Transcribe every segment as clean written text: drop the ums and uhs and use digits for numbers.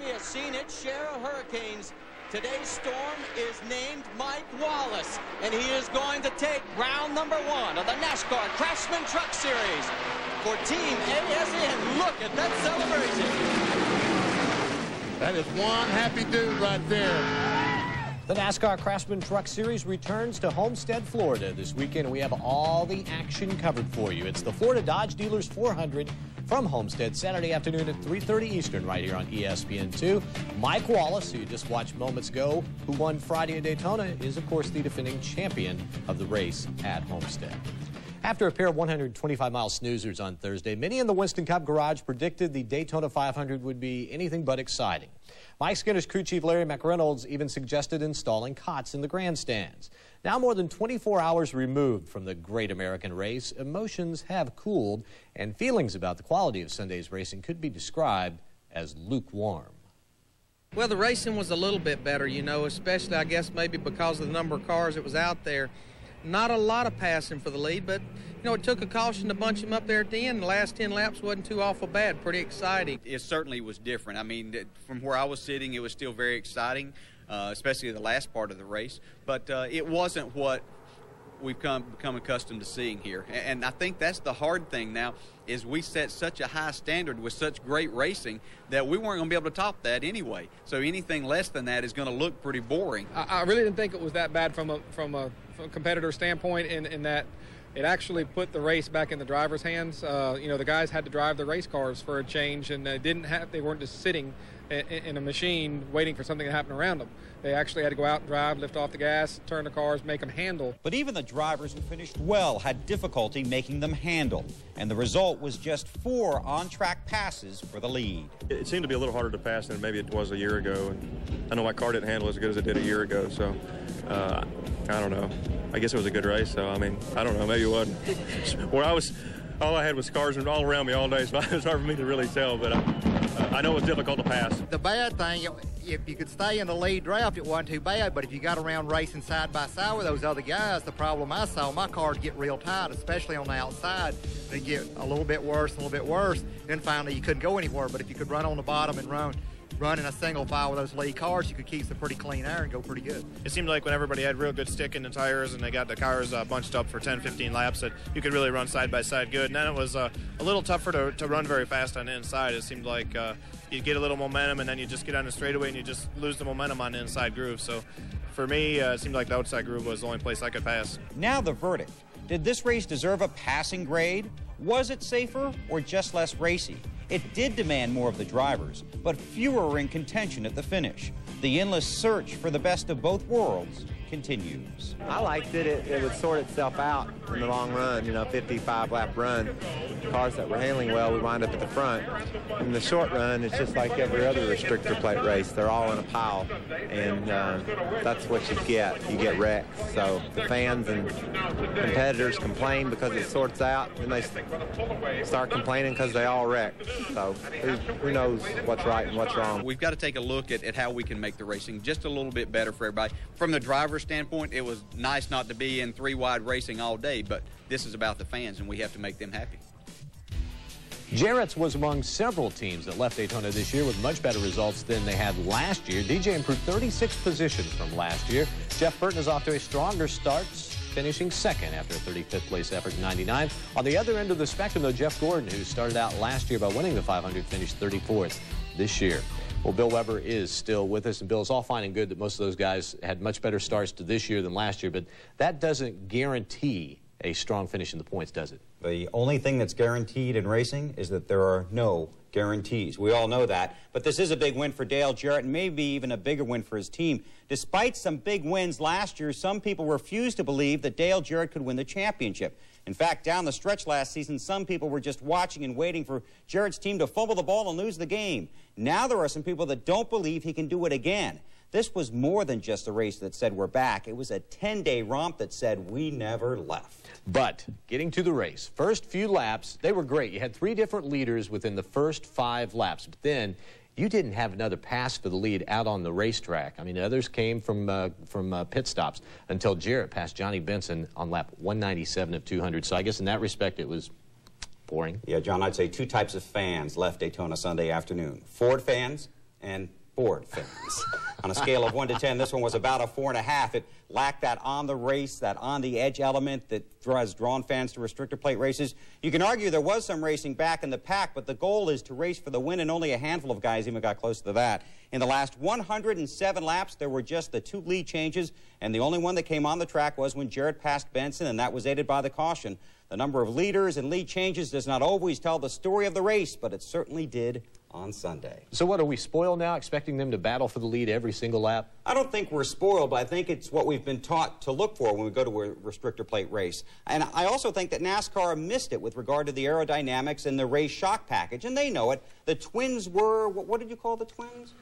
Miami has seen its share of hurricanes. Today's storm is named Mike Wallace, and he is going to take round number 1 of the NASCAR Craftsman Truck Series for Team ASN. Look at that celebration. That is one happy dude right there. The NASCAR Craftsman Truck Series returns to Homestead, Florida this weekend. We have all the action covered for you. It's the Florida Dodge Dealers 400 from Homestead, Saturday afternoon at 3:30 Eastern right here on ESPN2. Mike Wallace, who you just watched moments ago, who won Friday at Daytona, is, of course, the defending champion of the race at Homestead. After a pair of 125-mile snoozers on Thursday, many in the Winston Cup garage predicted the Daytona 500 would be anything but exciting. Mike Skinner's crew chief Larry McReynolds even suggested installing cots in the grandstands. Now more than 24 hours removed from the great American race, emotions have cooled, and feelings about the quality of Sunday's racing could be described as lukewarm. Well, the racing was a little bit better, you know, especially I guess maybe because of the number of cars that was out there. Not a lot of passing for the lead, but, you know, it took a caution to bunch him up there at the end. The last 10 laps wasn't too awful bad. Pretty exciting. It certainly was different. I mean, from where I was sitting, it was still very exciting, especially the last part of the race. But it wasn't what we've become accustomed to seeing here. And I think that's the hard thing now, is we set such a high standard with such great racing that we weren't going to be able to top that anyway. So anything less than that is going to look pretty boring. I really didn't think it was that bad from a competitor standpoint in that it actually put the race back in the driver's hands. You know, the guys had to drive the race cars for a change, and they weren't just sitting in a machine waiting for something to happen around them. They actually had to go out and drive, lift off the gas, turn the cars, make them handle. But even the drivers who finished well had difficulty making them handle, and the result was just 4 on-track passes for the lead. It seemed to be a little harder to pass than maybe it was a year ago, and I know my car didn't handle as good as it did a year ago, so I don't know. I guess it was a good race, so I mean, I don't know, maybe it wasn't. Where I was, all I had was cars all around me all day, so it was hard for me to really tell, but I know it was difficult to pass. The bad thing, if you could stay in the lead draft, it wasn't too bad, but if you got around racing side by side with those other guys, the problem I saw, my cars get real tight, especially on the outside. They get a little bit worse, then finally you couldn't go anywhere. But if you could run on the bottom and run in a single file with those lead cars, you could keep some pretty clean air and go pretty good. It seemed like when everybody had real good stick in the tires and they got the cars bunched up for 10, 15 laps, that you could really run side by side good. And then it was a little tougher to run very fast on the inside. It seemed like you get a little momentum and then you just get on the straightaway and you just lose the momentum on the inside groove. So for me, it seemed like the outside groove was the only place I could pass. Now the verdict. Did this race deserve a passing grade? Was it safer or just less racy? It did demand more of the drivers, but fewer were in contention at the finish. The endless search for the best of both worlds continues. I liked it. It would sort itself out in the long run, you know, 55-lap run. Cars that were handling well would wind up at the front. In the short run, it's just like every other restrictor plate race. They're all in a pile, and that's what you get. You get wrecks. So the fans and competitors complain because it sorts out, and they start complaining because they all wreck. So who knows what's right and what's wrong. We've got to take a look at how we can make the racing just a little bit better for everybody. From the driver's standpoint, it was nice not to be in 3-wide racing all day, but this is about the fans, and we have to make them happy. Jarrett's was among several teams that left Daytona this year with much better results than they had last year. DJ improved 36 positions from last year. Geoff Bodine is off to a stronger start, finishing second after a 35th place effort in '99. On the other end of the spectrum, though, Jeff Gordon, who started out last year by winning the 500, finished 34th this year. Well, Bill Weber is still with us, and Bill, it's all fine and good that most of those guys had much better starts to this year than last year, but that doesn't guarantee a strong finish in the points, does it? The only thing that's guaranteed in racing is that there are no guarantees. We all know that, but this is a big win for Dale Jarrett, and maybe even a bigger win for his team. Despite some big wins last year, some people refused to believe that Dale Jarrett could win the championship. In fact, down the stretch last season, some people were just watching and waiting for Jarrett's team to fumble the ball and lose the game. Now there are some people that don't believe he can do it again. This was more than just a race that said we're back. It was a 10-day romp that said we never left. But getting to the race, first few laps, they were great. You had 3 different leaders within the first 5 laps. But then you didn't have another pass for the lead out on the racetrack. I mean, others came from pit stops until Jarrett passed Johnny Benson on lap 197 of 200. So I guess in that respect it was boring. Yeah, John, I'd say 2 types of fans left Daytona Sunday afternoon. Ford fans and Ford fans. On a scale of 1 to 10, this one was about a 4.5. It lacked that on the race, that on the edge element that has drawn fans to restrictor plate races. You can argue there was some racing back in the pack, but the goal is to race for the win, and only a handful of guys even got close to that. In the last 107 laps, there were just the 2 lead changes, and the only one that came on the track was when Jarrett passed Benson, and that was aided by the caution. The number of leaders and lead changes does not always tell the story of the race, but it certainly did on Sunday. So what, are we spoiled now, expecting them to battle for the lead every single lap? I don't think we're spoiled, but I think it's what we've been taught to look for when we go to a restrictor plate race. And I also think that NASCAR missed it with regard to the aerodynamics and the race shock package, and they know it. The twins were, what did you call the twins?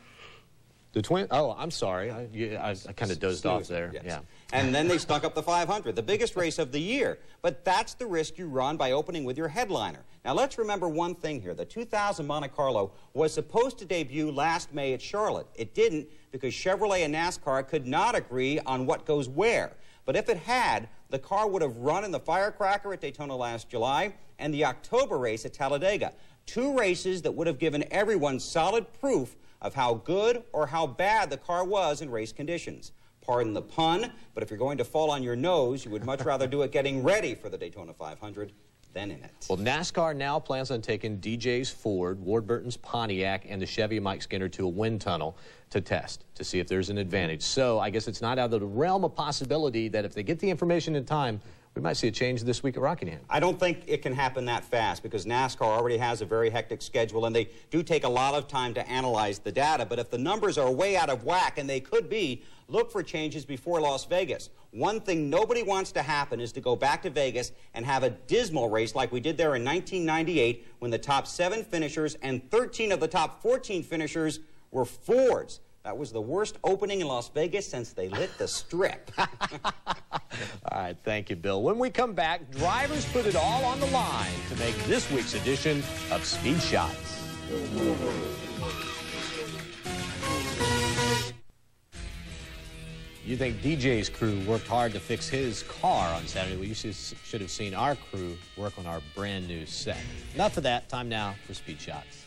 The twin? Oh, I'm sorry. I kind of dozed off there. Yes. Yeah. And then they stunk up the 500, the biggest race of the year. But that's the risk you run by opening with your headliner. Now, let's remember one thing here. The 2000 Monte Carlo was supposed to debut last May at Charlotte. It didn't because Chevrolet and NASCAR could not agree on what goes where. But if it had, the car would have run in the Firecracker at Daytona last July and the October race at Talladega. 2 races that would have given everyone solid proof of how good or how bad the car was in race conditions. Pardon the pun, but if you're going to fall on your nose, you would much rather do it getting ready for the Daytona 500 than in it. Well, NASCAR now plans on taking DJ's Ford, Ward Burton's Pontiac, and the Chevy Mike Skinner to a wind tunnel to test, to see if there's an advantage. So I guess it's not out of the realm of possibility that if they get the information in time, we might see a change this week at Rockingham. I don't think it can happen that fast because NASCAR already has a very hectic schedule and they do take a lot of time to analyze the data. But if the numbers are way out of whack, and they could be, look for changes before Las Vegas. One thing nobody wants to happen is to go back to Vegas and have a dismal race like we did there in 1998 when the top 7 finishers and 13 of the top 14 finishers were Fords. That was the worst opening in Las Vegas since they lit the strip. All right, thank you, Bill. When we come back, drivers put it all on the line to make this week's edition of Speed Shots. You think DJ's crew worked hard to fix his car on Saturday? Well, you should have seen our crew work on our brand new set. Enough of that. Time now for Speed Shots.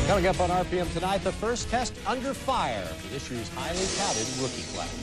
Coming up on RPM tonight, the first test under fire for this year's highly touted rookie class.